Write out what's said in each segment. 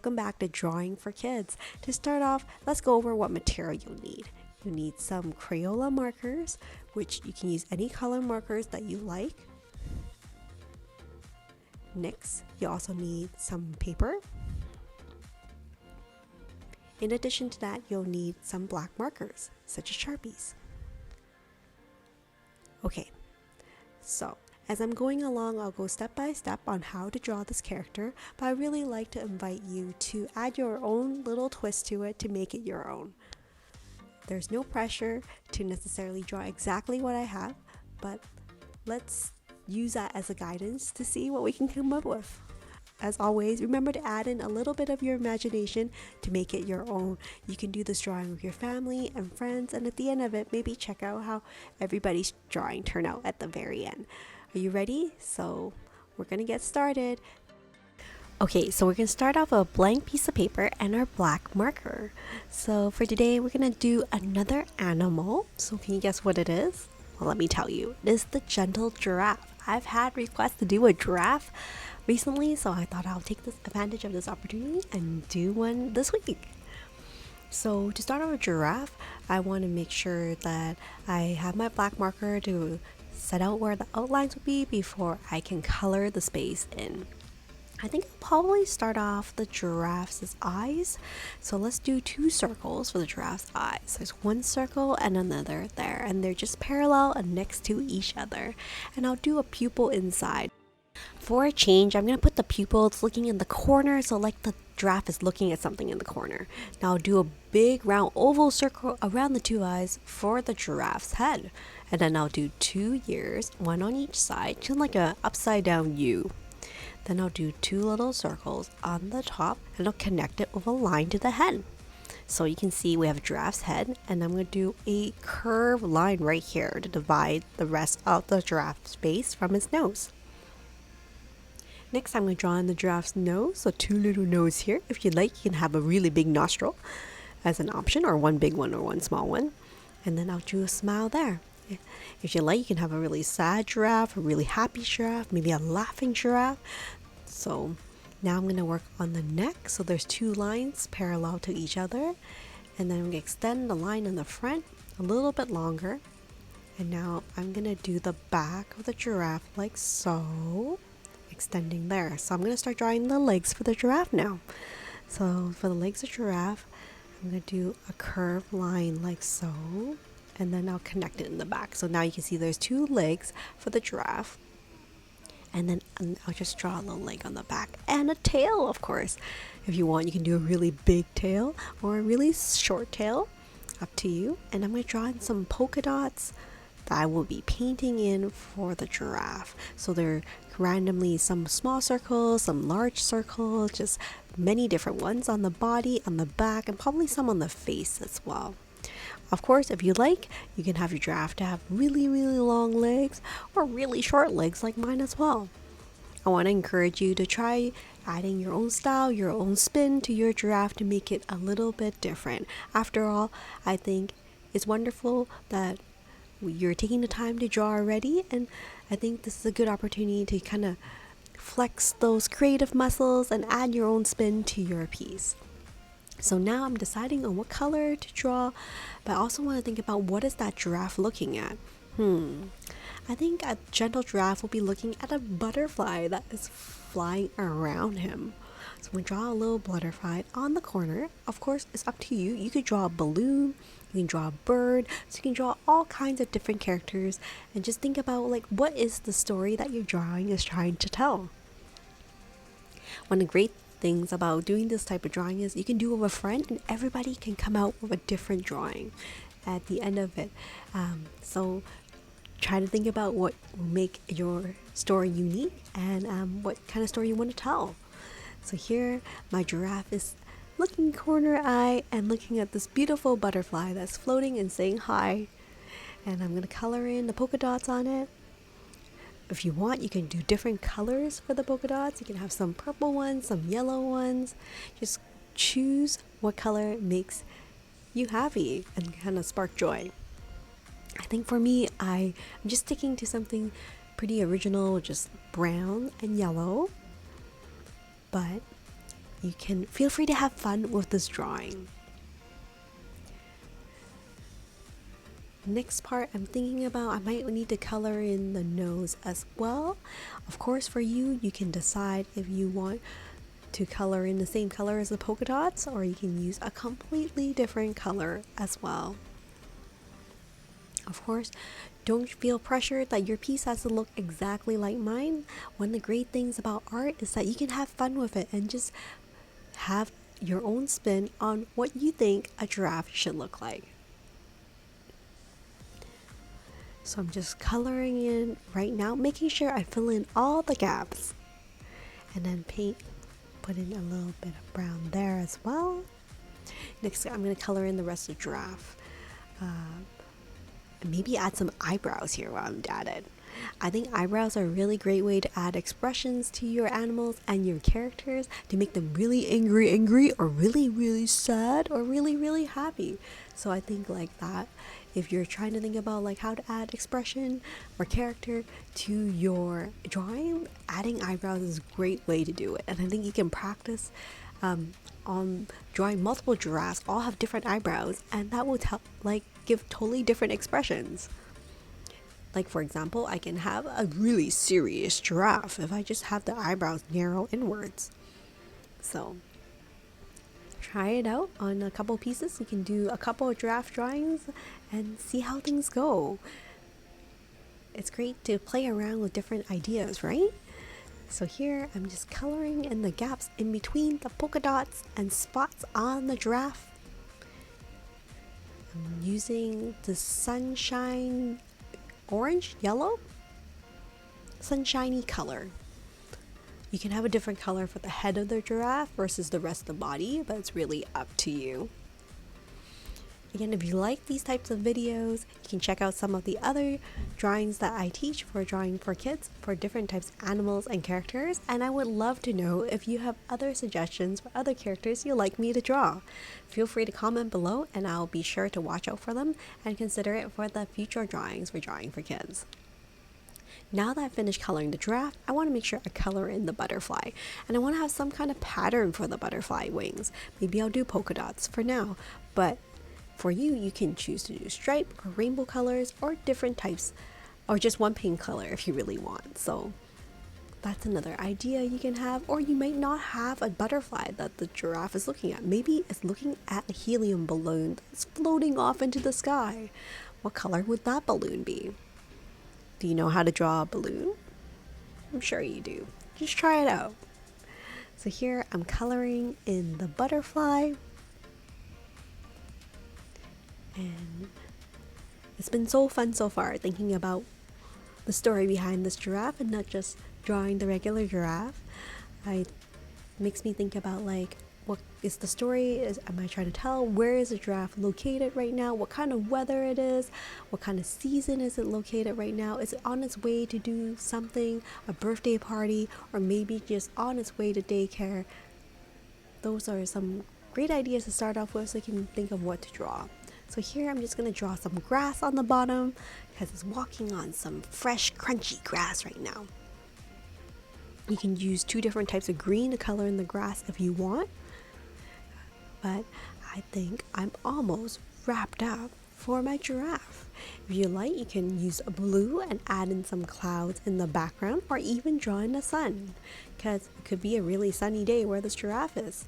welcome back to Drawing for Kids. To start off, let's go over what material you'll need. You need some Crayola markers, which you can use any color markers that you like. Next, you also need some paper. In addition to that, you'll need some black markers, such as Sharpies. Okay, so as I'm going along, I'll go step by step on how to draw this character, but I really like to invite you to add your own little twist to it to make it your own. There's no pressure to necessarily draw exactly what I have, but let's use that as a guidance to see what we can come up with. As always, remember to add in a little bit of your imagination to make it your own. You can do this drawing with your family and friends, and at the end of it, maybe check out how everybody's drawing turned out at the very end. Are you ready? So we're gonna get started. Okay, so we're gonna start off with a blank piece of paper and our black marker. So for today, we're gonna do another animal. So can you guess what it is? Well, let me tell you, it is the gentle giraffe. I've had requests to do a giraffe recently, so I thought I'll take this advantage of this opportunity and do one this week. So to start off with giraffe, I want to make sure that I have my black marker to set out where the outlines will be before I can color the space in. I think I'll probably start off the giraffe's eyes. So let's do 2 circles for the giraffe's eyes. There's one circle and another there, and they're just parallel and next to each other. And I'll do a pupil inside. For a change, I'm going to put the pupils looking in the corner, so like the giraffe is looking at something in the corner. Now I'll do a big round oval circle around the 2 eyes for the giraffe's head. And then I'll do 2 ears, one on each side, kind of like a upside down U. Then I'll do 2 little circles on the top, and I'll connect it with a line to the head. So you can see we have a giraffe's head, and I'm going to do a curved line right here to divide the rest of the giraffe's face from his nose. Next, I'm going to draw in the giraffe's nose, so 2 little noses here. If you'd like, you can have a really big nostril as an option, or one big one or one small one. And then I'll do a smile there. If you like, you can have a really sad giraffe, a really happy giraffe, maybe a laughing giraffe. So now I'm going to work on the neck. So there's 2 lines parallel to each other. And then I'm going to extend the line in the front a little bit longer. And now I'm going to do the back of the giraffe like so, extending there. So I'm going to start drawing the legs for the giraffe now. So for the legs of giraffe, I'm going to do a curved line like so. And then I'll connect it in the back. So now you can see there's 2 legs for the giraffe. And then I'll just draw a little leg on the back and a tail, of course. If you want, you can do a really big tail or a really short tail, up to you. And I'm going to draw in some polka dots that I will be painting in for the giraffe. So they're randomly some small circles, some large circles, just many different ones on the body, on the back, and probably some on the face as well. Of course, if you like, you can have your giraffe to have really, really long legs or really short legs like mine as well. I want to encourage you to try adding your own style, your own spin to your giraffe to make it a little bit different. After all, I think it's wonderful that you're taking the time to draw already, and I think this is a good opportunity to kind of flex those creative muscles and add your own spin to your piece. So now I'm deciding on what color to draw, but I also want to think about what is that giraffe looking at. I think a gentle giraffe will be looking at a butterfly that is flying around him. So I'm going to draw a little butterfly on the corner. Of course, it's up to you. You could draw a balloon, you can draw a bird, so you can draw all kinds of different characters and just think about like what is the story that your drawing is trying to tell. One of the great things about doing this type of drawing is you can do it with a friend and everybody can come out with a different drawing at the end of it. So try to think about what will make your story unique and what kind of story you want to tell. So here my giraffe is looking corner eye and looking at this beautiful butterfly that's floating and saying hi. And I'm going to color in the polka dots on it. If you want, you can do different colors for the polka dots. You can have some purple ones, some yellow ones. Just choose what color makes you happy and kind of spark joy. I think for me, I'm just sticking to something pretty original, just brown and yellow. But you can feel free to have fun with this drawing. Next part I'm thinking about, I might need to color in the nose as well. Of course, for you, you can decide if you want to color in the same color as the polka dots, or you can use a completely different color as well. Of course, don't feel pressured that your piece has to look exactly like mine. One of the great things about art is that you can have fun with it and just have your own spin on what you think a giraffe should look like. So I'm just coloring in right now, making sure I fill in all the gaps. And then put in a little bit of brown there as well. Next, I'm going to color in the rest of the giraffe. Maybe add some eyebrows here while I'm at it. I think eyebrows are a really great way to add expressions to your animals and your characters to make them really angry, or really sad, or really happy. So I think like that, if you're trying to think about like how to add expression or character to your drawing, adding eyebrows is a great way to do it. And I think you can practice on drawing multiple giraffes all have different eyebrows, and that will give totally different expressions. Like for example, I can have a really serious giraffe if I just have the eyebrows narrow inwards. So try it out on a couple pieces. You can do a couple of giraffe drawings and see how things go. It's great to play around with different ideas, right? So here I'm just coloring in the gaps in between the polka dots and spots on the giraffe. I'm using the sunshine yellow sunshiny color. You can have a different color for the head of the giraffe versus the rest of the body, but it's really up to you. Again, if you like these types of videos, you can check out some of the other drawings that I teach for drawing for kids for different types of animals and characters, and I would love to know if you have other suggestions for other characters you'd like me to draw. Feel free to comment below and I'll be sure to watch out for them and consider it for the future drawings for drawing for kids. Now that I've finished coloring the giraffe, I want to make sure I color in the butterfly, and I want to have some kind of pattern for the butterfly wings. Maybe I'll do polka dots for now, but for you, you can choose to do stripe or rainbow colors or different types, or just one pink color if you really want. So that's another idea you can have. Or you might not have a butterfly that the giraffe is looking at. Maybe it's looking at a helium balloon that's floating off into the sky. What color would that balloon be? Do you know how to draw a balloon? I'm sure you do. Just try it out. So here I'm coloring in the butterfly. And it's been so fun so far thinking about the story behind this giraffe and not just drawing the regular giraffe. It makes me think about like, what is the story? Am I trying to tell? Where is the giraffe located right now? What kind of weather it is? What kind of season is it located right now? Is it on its way to do something, a birthday party, or maybe just on its way to daycare? Those are some great ideas to start off with so you can think of what to draw. So here I'm just going to draw some grass on the bottom because it's walking on some fresh, crunchy grass right now. You can use 2 different types of green to color in the grass if you want. But I think I'm almost wrapped up for my giraffe. If you like, you can use a blue and add in some clouds in the background, or even draw in the sun because it could be a really sunny day where this giraffe is.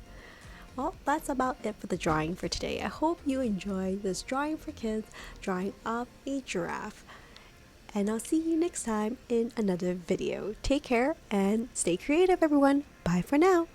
Well, that's about it for the drawing for today. I hope you enjoyed this drawing for kids, drawing of a giraffe. And I'll see you next time in another video. Take care and stay creative, everyone. Bye for now.